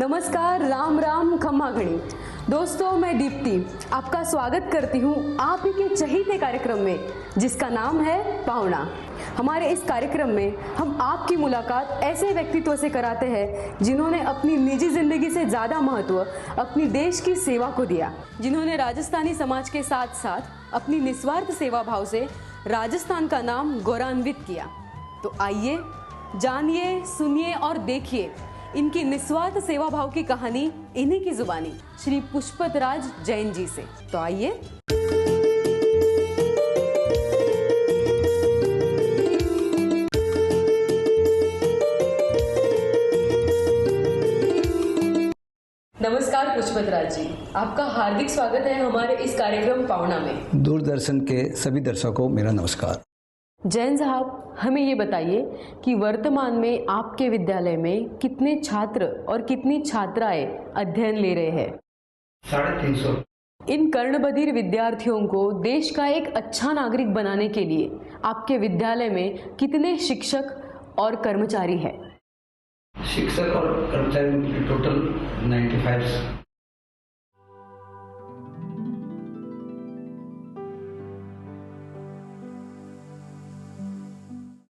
नमस्कार, राम राम, खम्मा घड़ी। दोस्तों, मैं दीप्ति आपका स्वागत करती हूँ आप ही के चहीते कार्यक्रम में जिसका नाम है पावना। हमारे इस कार्यक्रम में हम आपकी मुलाकात ऐसे व्यक्तित्व से कराते हैं जिन्होंने अपनी निजी जिंदगी से ज़्यादा महत्व अपनी देश की सेवा को दिया, जिन्होंने राजस्थानी समाज के साथ साथ अपनी निस्वार्थ सेवा भाव से राजस्थान का नाम गौरवान्वित किया। तो आइए जानिए, सुनिए और देखिए इनकी निस्वार्थ सेवा भाव की कहानी इन्हीं की जुबानी श्री पुष्पतराज जैन जी से। तो आइए। नमस्कार पुष्पतराज जी, आपका हार्दिक स्वागत है हमारे इस कार्यक्रम पावना में। दूरदर्शन के सभी दर्शकों को मेरा नमस्कार। जैन साहब, हमें ये बताइए कि वर्तमान में आपके विद्यालय में कितने छात्र और कितनी छात्राएं अध्ययन ले रहे हैं? 350। इन कर्णबधिर विद्यार्थियों को देश का एक अच्छा नागरिक बनाने के लिए आपके विद्यालय में कितने शिक्षक और कर्मचारी हैं? शिक्षक और कर्मचारी टोटल 95।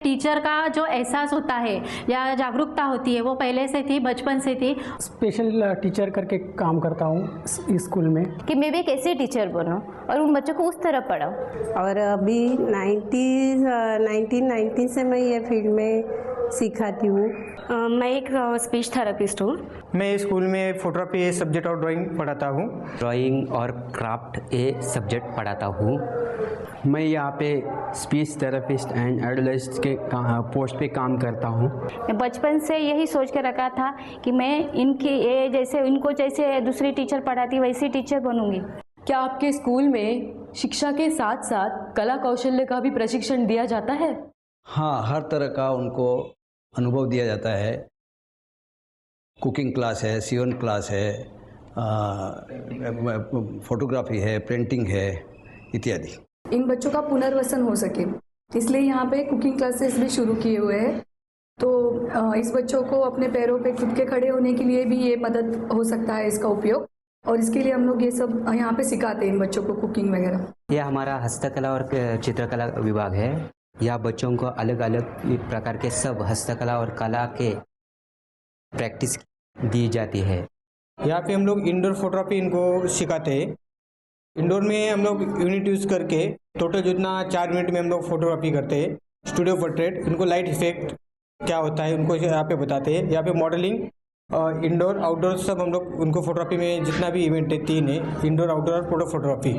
टीचर का जो एहसास होता है या जागरूकता होती है वो पहले से थी, बचपन से थी। स्पेशल टीचर करके काम करता हूँ स्कूल में कि मैं भी कैसे टीचर बनूं और उन बच्चों को उस तरह पढ़ाऊं। और अभी 1990 से मैं ये फील्ड में सिखाती हूँ। मैं एक स्पीच थेरेपिस्ट हूँ। मैं स्कूल में फोटोग्राफी सब्जेक्ट और ड्राइंग पढ़ाता हूँ। ड्राइंग और क्राफ्ट ए सब्जेक्ट पढ़ाता हूँ। मैं यहाँ पे स्पीच थेरेपिस्ट एंड एडल्ट के पोस्ट पे काम करता हूँ। मैं बचपन से यही सोच के रखा था कि मैं इनको जैसे दूसरी टीचर पढ़ाती वैसी टीचर बनूंगी। क्या आपके स्कूल में शिक्षा के साथ साथ कला कौशल्य का भी प्रशिक्षण दिया जाता है? हाँ, हर तरह का उनको अनुभव दिया जाता है। कुकिंग क्लास है, सीवन क्लास है, फोटोग्राफी है, प्रिंटिंग है इत्यादि। इन बच्चों का पुनर्वसन हो सके इसलिए यहाँ पे कुकिंग क्लासेस भी शुरू किए हुए हैं। तो इस बच्चों को अपने पैरों पे खुद के खड़े होने के लिए भी ये मदद हो सकता है इसका उपयोग, और इसके लिए हम लोग ये सब यहाँ पे सिखाते हैं इन बच्चों को कुकिंग वगैरह। यह हमारा हस्तकला और चित्रकला विभाग है। यहाँ बच्चों को अलग अलग प्रकार के सब हस्तकला और कला के प्रैक्टिस दी जाती है। यहाँ पे हम लोग इंडोर फोटोग्राफी इनको सिखाते हैं। इंडोर में हम लोग यूनिट यूज करके टोटल जितना 4 मिनट में हम लोग फोटोग्राफी करते हैं। स्टूडियो पोर्ट्रेट, इनको लाइट इफेक्ट क्या होता है उनको यहाँ पे बताते हैं। यहाँ पे मॉडलिंग, इंडोर आउटडोर सब हम लोग उनको फोटोग्राफी में जितना भी इवेंट है 3 है, इंडोर आउटडोर और फोटो फोटोग्राफी।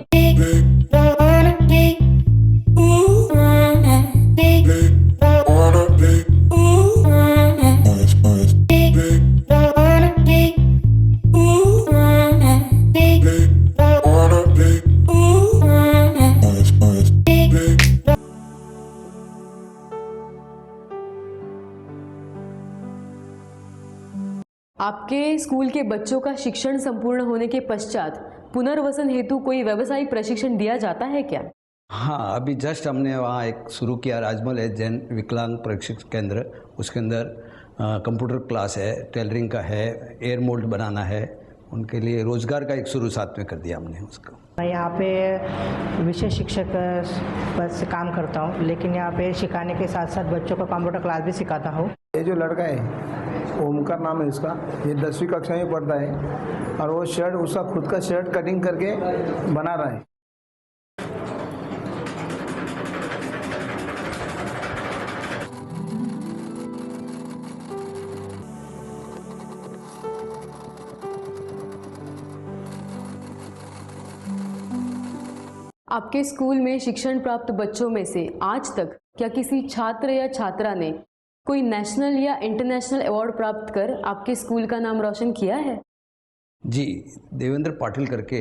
आपके स्कूल के बच्चों का शिक्षण संपूर्ण होने के पश्चात पुनर्वसन हेतु कोई व्यावसायिक प्रशिक्षण दिया जाता है क्या? हाँ, अभी जस्ट हमने वहाँ एक शुरू किया, राजमहल है जैन विकलांग प्रशिक्षण केंद्र। उसके अंदर कंप्यूटर क्लास है, टेलरिंग का है, एयर मोल्ड बनाना है। उनके लिए रोजगार का एक शुरू साथ में कर दिया हमने उसको। मैं यहाँ पे विषय शिक्षक पद से काम करता हूँ, लेकिन यहाँ पे सिखाने के साथ साथ बच्चों को कंप्यूटर क्लास भी सिखाता हूँ। ये जो लड़का है ओमकार नाम है उसका, ये 10वीं कक्षा में पढ़ता है और वो शर्ट उसका खुद का शर्ट कटिंग करके बना रहा है। आपके स्कूल में शिक्षण प्राप्त बच्चों में से आज तक क्या किसी छात्र या छात्रा ने कोई नेशनल या इंटरनेशनल अवार्ड प्राप्त कर आपके स्कूल का नाम रोशन किया है? जी, देवेंद्र पाटिल करके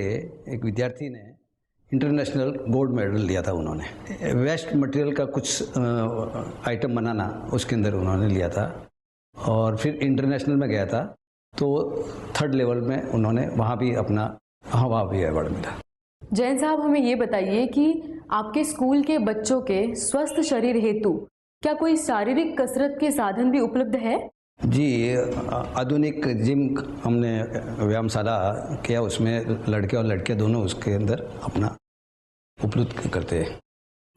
एक विद्यार्थी ने इंटरनेशनल गोल्ड मेडल लिया था। उन्होंने वेस्ट मटेरियल का कुछ आइटम बनाना उसके अंदर उन्होंने लिया था और फिर इंटरनेशनल में गया था तो 3rd लेवल में उन्होंने वहाँ भी अवार्ड मिला। जैन साहब, हमें ये बताइए कि आपके स्कूल के बच्चों के स्वस्थ शरीर हेतु क्या कोई शारीरिक कसरत के साधन भी उपलब्ध है? जी, आधुनिक जिम हमने व्यायामशाला किया, उसमें लड़के और लड़कियां दोनों उसके अंदर अपना उपलब्ध करते हैं।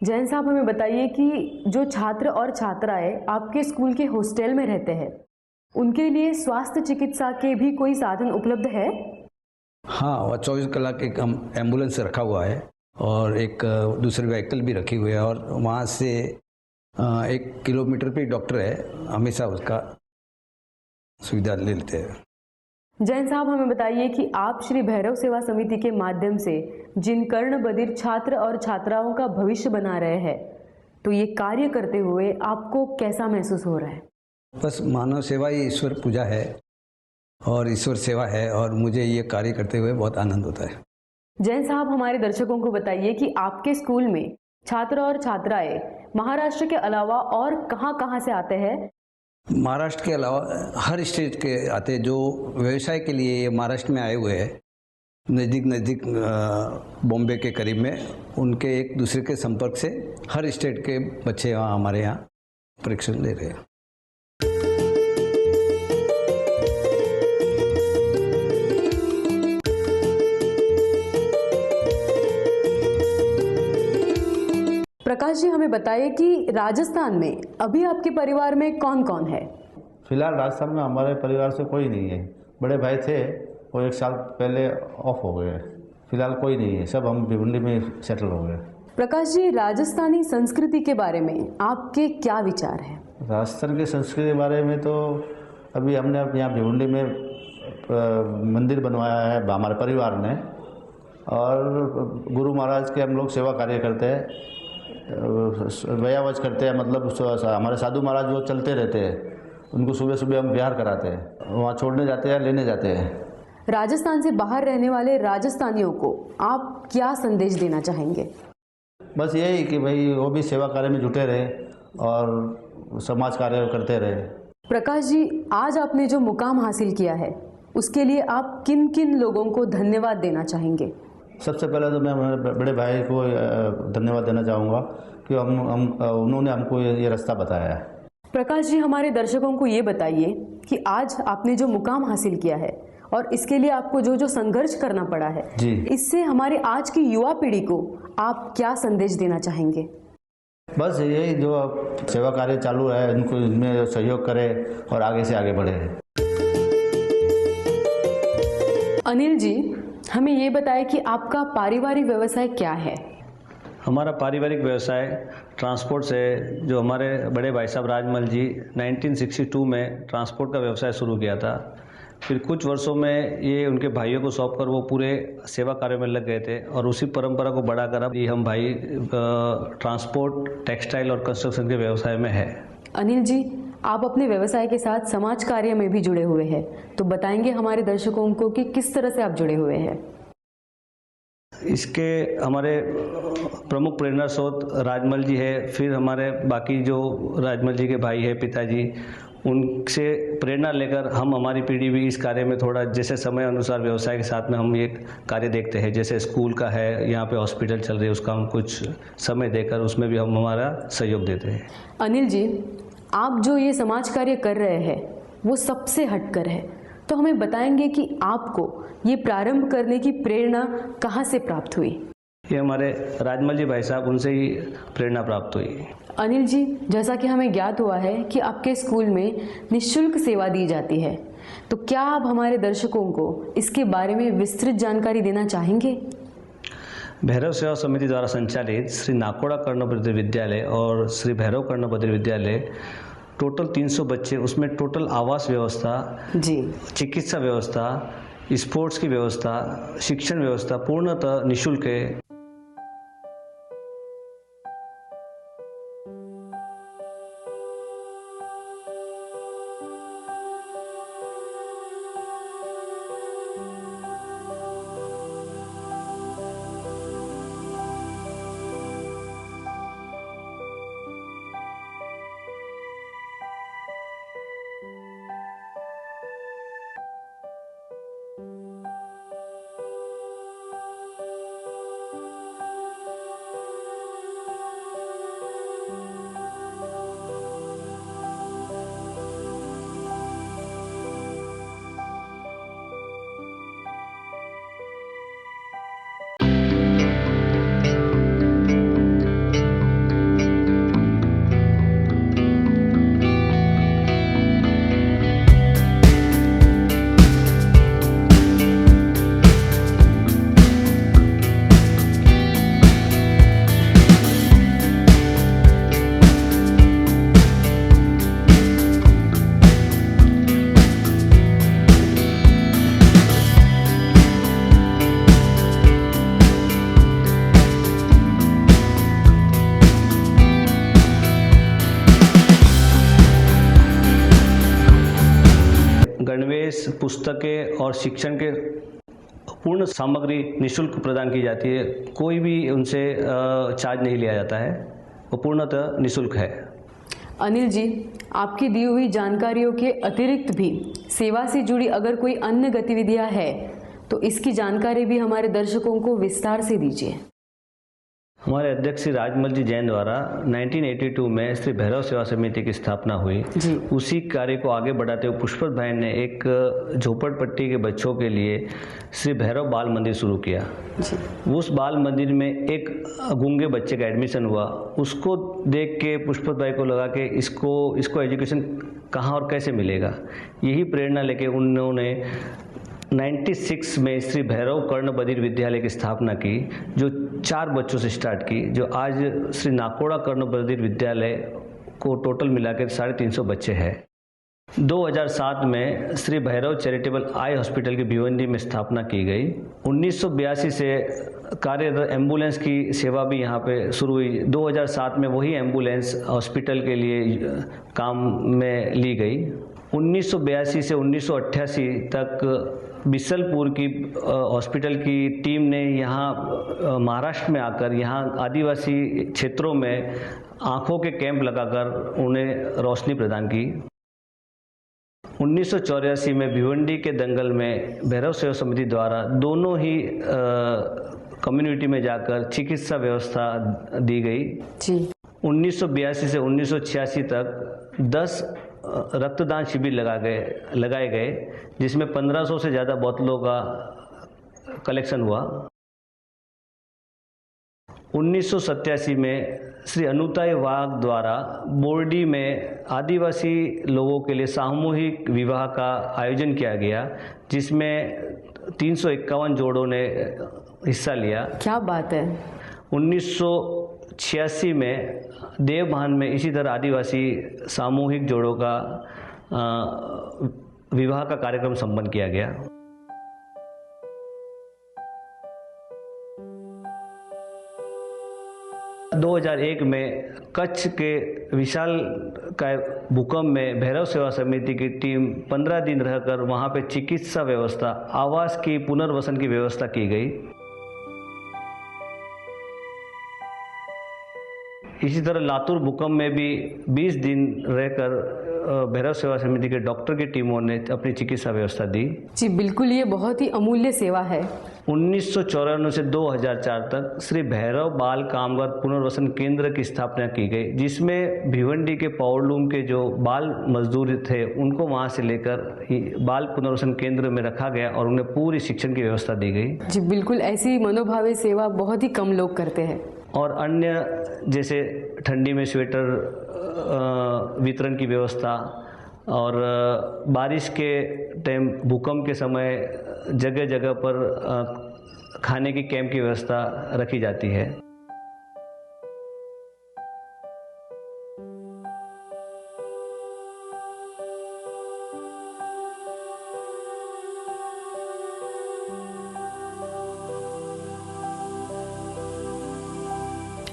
जैन साहब, हमें बताइए कि जो छात्र और छात्राएं आपके स्कूल के हॉस्टल में रहते हैं, उनके लिए स्वास्थ्य चिकित्सा के भी कोई साधन उपलब्ध है? हाँ, वह 24 कलाक एक हम एम्बुलेंस रखा हुआ है और एक दूसरे व्हीकल भी रखी हुई है, और वहाँ से 1 किलोमीटर पे डॉक्टर है, हमेशा उसका सुविधा ले लेते हैं। जैन साहब, हमें बताइए कि आप श्री भैरव सेवा समिति के माध्यम से जिन कर्ण बधिर छात्र और छात्राओं का भविष्य बना रहे हैं, तो ये कार्य करते हुए आपको कैसा महसूस हो रहा है? बस मानव सेवा ही ईश्वर पूजा है और ईश्वर सेवा है, और मुझे ये कार्य करते हुए बहुत आनंद होता है। जैन साहब, हमारे दर्शकों को बताइए कि आपके स्कूल में छात्र और छात्राएं महाराष्ट्र के अलावा और कहां-कहां से आते हैं? महाराष्ट्र के अलावा हर स्टेट के आते हैं। जो व्यवसाय के लिए ये महाराष्ट्र में आए हुए हैं, नज़दीक बॉम्बे के करीब में, उनके एक दूसरे के संपर्क से हर स्टेट के बच्चे हमारे यहाँ प्रशिक्षण ले रहे हैं। प्रकाश जी, हमें बताइए कि राजस्थान में अभी आपके परिवार में कौन कौन है? फिलहाल राजस्थान में हमारे परिवार से कोई नहीं है। बड़े भाई थे, वो 1 साल पहले ऑफ हो गए। फिलहाल कोई नहीं है, सब हम भिवंडी में सेटल हो गए। प्रकाश जी, राजस्थानी संस्कृति के बारे में आपके क्या विचार हैं? राजस्थान की संस्कृति के बारे में तो अभी हमने यहाँ भिवंडी में मंदिर बनवाया है हमारे परिवार ने, और गुरु महाराज के हम लोग सेवा कार्य करते हैं, व्यायावज करते हैं। मतलब हमारे साधु महाराज वो चलते रहते हैं, उनको सुबह सुबह हम विहार कराते हैं, वहाँ छोड़ने जाते हैं, लेने जाते हैं। राजस्थान से बाहर रहने वाले राजस्थानियों को आप क्या संदेश देना चाहेंगे? बस यही कि भाई वो भी सेवा कार्य में जुटे रहे और समाज कार्य करते रहे। प्रकाश जी, आज आपने जो मुकाम हासिल किया है, उसके लिए आप किन किन लोगों को धन्यवाद देना चाहेंगे? सबसे पहले तो मैं हमारे बड़े भाई को धन्यवाद देना चाहूँगा कि उन्होंने हमको ये रास्ता बताया है। प्रकाश जी, हमारे दर्शकों को ये बताइए कि आज आपने जो मुकाम हासिल किया है और इसके लिए आपको जो जो संघर्ष करना पड़ा है, जी, इससे हमारे आज की युवा पीढ़ी को आप क्या संदेश देना चाहेंगे? बस यही, जो सेवा कार्य चालू है उनको इनमें सहयोग करें और आगे से आगे बढ़े। अनिल जी, हमें ये बताएं कि आपका पारिवारिक व्यवसाय क्या है? हमारा पारिवारिक व्यवसाय ट्रांसपोर्ट से, जो हमारे बड़े भाई साहब राजमल जी 1962 में ट्रांसपोर्ट का व्यवसाय शुरू किया था। फिर कुछ वर्षों में ये उनके भाइयों को सौंपकर वो पूरे सेवा कार्य में लग गए थे, और उसी परंपरा को बढ़ाकर अब हम भाई ट्रांसपोर्ट, टेक्सटाइल और कंस्ट्रक्शन के व्यवसाय में है। अनिल जी, आप अपने व्यवसाय के साथ समाज कार्य में भी जुड़े हुए हैं, तो बताएंगे हमारे दर्शकों को कि किस तरह से आप जुड़े हुए हैं? इसके हमारे प्रमुख प्रेरणा स्रोत राजमल जी है, फिर हमारे बाकी जो राजमल जी के भाई है, पिताजी, उनसे प्रेरणा लेकर हम हमारी पीढ़ी भी इस कार्य में थोड़ा, जैसे समय अनुसार व्यवसाय के साथ में हम ये कार्य देखते हैं। जैसे स्कूल का है, यहाँ पे हॉस्पिटल चल रही है, उसका हम कुछ समय देकर उसमें भी हम हमारा सहयोग देते हैं। अनिल जी, आप जो ये समाज कार्य कर रहे हैं वो सबसे हटकर है, तो हमें बताएंगे कि आपको ये प्रारंभ करने की प्रेरणा कहाँ से प्राप्त हुई? ये हमारे राजमल जी भाई साहब, उनसे ही प्रेरणा प्राप्त हुई। अनिल जी, जैसा कि हमें ज्ञात हुआ है कि आपके स्कूल में निःशुल्क सेवा दी जाती है, तो क्या आप हमारे दर्शकों को इसके बारे में विस्तृत जानकारी देना चाहेंगे? भैरव सेवा समिति द्वारा संचालित श्री नाकोड़ा कर्ण बधिर विद्यालय और श्री भैरव कर्ण बधिर विद्यालय, टोटल 300 बच्चे, उसमें टोटल आवास व्यवस्था, जी, चिकित्सा व्यवस्था, स्पोर्ट्स की व्यवस्था, शिक्षण व्यवस्था पूर्णतः निःशुल्क है। पुस्तकें और शिक्षण के पूर्ण सामग्री निःशुल्क प्रदान की जाती है। कोई भी उनसे चार्ज नहीं लिया जाता है, वो पूर्णतः निःशुल्क है। अनिल जी, आपकी दी हुई जानकारियों के अतिरिक्त भी सेवा से जुड़ी अगर कोई अन्य गतिविधियां है तो इसकी जानकारी भी हमारे दर्शकों को विस्तार से दीजिए। हमारे अध्यक्ष श्री राजमल जी जैन द्वारा 1982 में श्री भैरव सेवा समिति की स्थापना हुई। उसी कार्य को आगे बढ़ाते हुए पुष्पत भाई ने एक झोपड़पट्टी के बच्चों के लिए श्री भैरव बाल मंदिर शुरू किया। उस बाल मंदिर में एक गूंगे बच्चे का एडमिशन हुआ। उसको देख के पुष्पत भाई को लगा कि इसको एजुकेशन कहाँ और कैसे मिलेगा। यही प्रेरणा लेके उन्होंने 96 में श्री भैरव कर्ण बधिर विद्यालय की स्थापना की, जो 4 बच्चों से स्टार्ट की, जो आज श्री नाकोड़ा कर्ण बधिर विद्यालय को टोटल मिलाकर 350 बच्चे हैं। 2007 में Shri Bhairav charitable eye hospital की भिवंडी में स्थापना की गई। 1982 से कार्यरत एम्बुलेंस की सेवा भी यहाँ पे शुरू हुई। 2007 में वही एम्बुलेंस हॉस्पिटल के लिए काम में ली गई। 1982 से 1988 तक बिसलपुर की हॉस्पिटल की टीम ने यहाँ महाराष्ट्र में आकर यहाँ आदिवासी क्षेत्रों में आँखों के कैंप लगाकर उन्हें रोशनी प्रदान की। 1984 में भिवंडी के दंगल में भैरव सेवा समिति द्वारा दोनों ही कम्युनिटी में जाकर चिकित्सा व्यवस्था दी गई। 1982 से 1986 तक 10 रक्तदान शिविर लगाए गए, जिसमें 1500 से ज़्यादा बोतलों का कलेक्शन हुआ। 1987 में श्री अनुताई वाघ द्वारा बोर्डी में आदिवासी लोगों के लिए सामूहिक विवाह का आयोजन किया गया, जिसमें 351 जोड़ों ने हिस्सा लिया। क्या बात है। 1986 में देवभान में इसी तरह आदिवासी सामूहिक जोड़ों का विवाह का कार्यक्रम संपन्न किया गया। – 2001 में कच्छ के विशाल का भूकंप में भैरव सेवा समिति की टीम 15 दिन रहकर वहां पे चिकित्सा व्यवस्था, आवास की पुनर्वसन की व्यवस्था की गई। इसी तरह लातूर भूकंप में भी 20 दिन रहकर भैरव सेवा समिति के डॉक्टर की टीमों ने अपनी चिकित्सा व्यवस्था दी। जी बिल्कुल, ये बहुत ही अमूल्य सेवा है। 1994 से 2004 तक श्री भैरव बाल कामगार पुनर्वसन केंद्र की स्थापना की गई, जिसमें भिवंडी के पावरलूम के जो बाल मजदूर थे उनको वहां से लेकर बाल पुनर्वसन केंद्र में रखा गया और उन्हें पूरी शिक्षण की व्यवस्था दी गई। जी बिल्कुल, ऐसी मनोभावी सेवा बहुत ही कम लोग करते हैं। और अन्य जैसे ठंडी में स्वेटर वितरण की व्यवस्था और बारिश के टाइम भूकंप के समय जगह जगह पर खाने की कैंप की व्यवस्था रखी जाती है।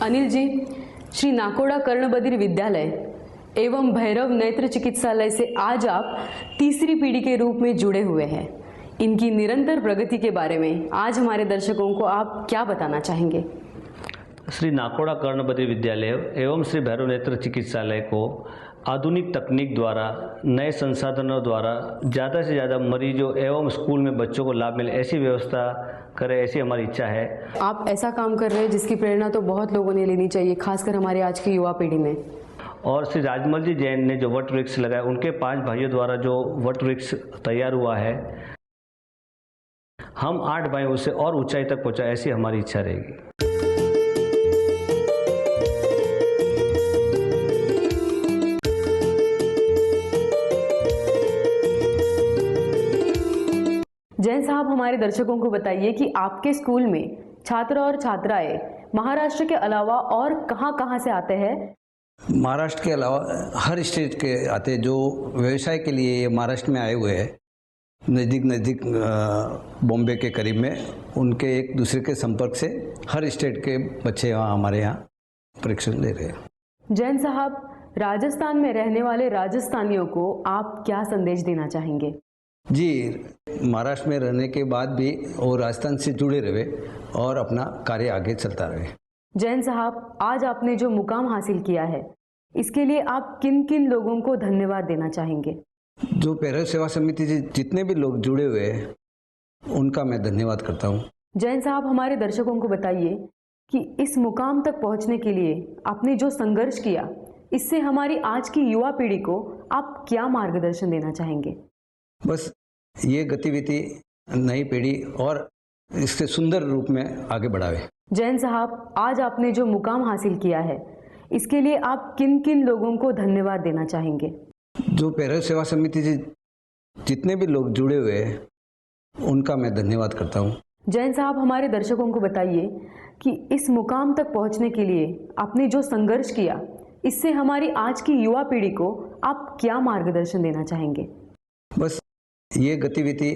अनिल जी, श्री नाकोड़ा कर्ण बधिर विद्यालय एवं भैरव नेत्र चिकित्सालय से आज आप तीसरी पीढ़ी के रूप में जुड़े हुए हैं। इनकी निरंतर प्रगति के बारे में आज हमारे दर्शकों को आप क्या बताना चाहेंगे? श्री नाकोड़ा कर्ण बधिर विद्यालय एवं श्री भैरव नेत्र चिकित्सालय को आधुनिक तकनीक द्वारा, नए संसाधनों द्वारा ज़्यादा से ज़्यादा मरीजों एवं स्कूल में बच्चों को लाभ मिले, ऐसी व्यवस्था करें, ऐसी हमारी इच्छा है। आप ऐसा काम कर रहे हैं जिसकी प्रेरणा तो बहुत लोगों ने लेनी चाहिए, खासकर हमारे आज की युवा पीढ़ी में। और श्री राजमल जी जैन ने जो वट वृक्ष लगाया, उनके 5 भाइयों द्वारा जो वट वृक्ष तैयार हुआ है, हम 8 भाई उसे और ऊंचाई तक पहुंचाए, ऐसी हमारी इच्छा रहेगी। जैन साहब, हमारे दर्शकों को बताइए कि आपके स्कूल में छात्र और छात्राएं महाराष्ट्र के अलावा और कहां-कहां से आते हैं? महाराष्ट्र के अलावा हर स्टेट के आते हैं। जो व्यवसाय के लिए ये महाराष्ट्र में आए हुए हैं, नज़दीक बॉम्बे के करीब में, उनके एक दूसरे के संपर्क से हर स्टेट के बच्चे हमारे यहाँ परीक्षण ले रहे हैं। जैन साहब, राजस्थान में रहने वाले राजस्थानियों को आप क्या संदेश देना चाहेंगे? जी, महाराष्ट्र में रहने के बाद भी वो राजस्थान से जुड़े रहे और अपना कार्य आगे चलता रहे। जैन साहब, आज आपने जो मुकाम हासिल किया है, इसके लिए आप किन किन लोगों को धन्यवाद देना चाहेंगे? जो पैरल सेवा समिति से जितने भी लोग जुड़े हुए हैं उनका मैं धन्यवाद करता हूँ। जैन साहब, हमारे दर्शकों को बताइए कि इस मुकाम तक पहुंचने के लिए आपने जो संघर्ष किया, इससे हमारी आज की युवा पीढ़ी को आप क्या मार्गदर्शन देना चाहेंगे? बस ये गतिविधि नई पीढ़ी और इसके सुंदर रूप में आगे बढ़ावे। जैन साहब, आज आपने जो मुकाम हासिल किया है, इसके लिए आप किन किन लोगों को धन्यवाद देना चाहेंगे? जो पैरल सेवा समिति से जितने भी लोग जुड़े हुए हैं उनका मैं धन्यवाद करता हूँ। जैन साहब, हमारे दर्शकों को बताइए कि इस मुकाम तक पहुंचने के लिए आपने जो संघर्ष किया, इससे हमारी आज की युवा पीढ़ी को आप क्या मार्गदर्शन देना चाहेंगे? बस ये गतिविधि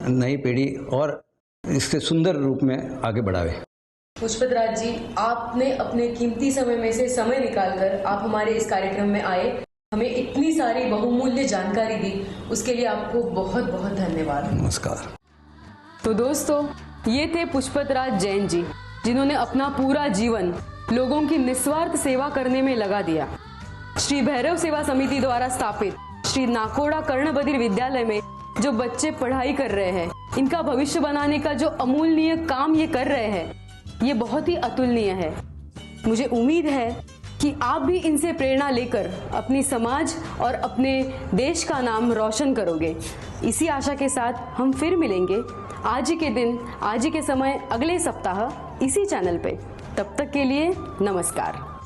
नई पीढ़ी और इसके सुंदर रूप में आगे बढ़ावे। पुष्पत राज जी, आपने अपने कीमती समय में से समय निकालकर आप हमारे इस कार्यक्रम में आए, हमें इतनी सारी बहुमूल्य जानकारी दी, उसके लिए आपको बहुत बहुत धन्यवाद। नमस्कार। तो दोस्तों, ये थे पुष्पत राज जैन जी, जिन्होंने अपना पूरा जीवन लोगों की निस्वार्थ सेवा करने में लगा दिया। श्री भैरव सेवा समिति द्वारा स्थापित श्री नाकोड़ा कर्णबधिर विद्यालय में जो बच्चे पढ़ाई कर रहे हैं, इनका भविष्य बनाने का जो अमूल्य काम ये कर रहे हैं, ये बहुत ही अतुलनीय है। मुझे उम्मीद है कि आप भी इनसे प्रेरणा लेकर अपनी समाज और अपने देश का नाम रोशन करोगे। इसी आशा के साथ हम फिर मिलेंगे आज ही के दिन, आज ही के समय, अगले सप्ताह इसी चैनल पे। तब तक के लिए नमस्कार।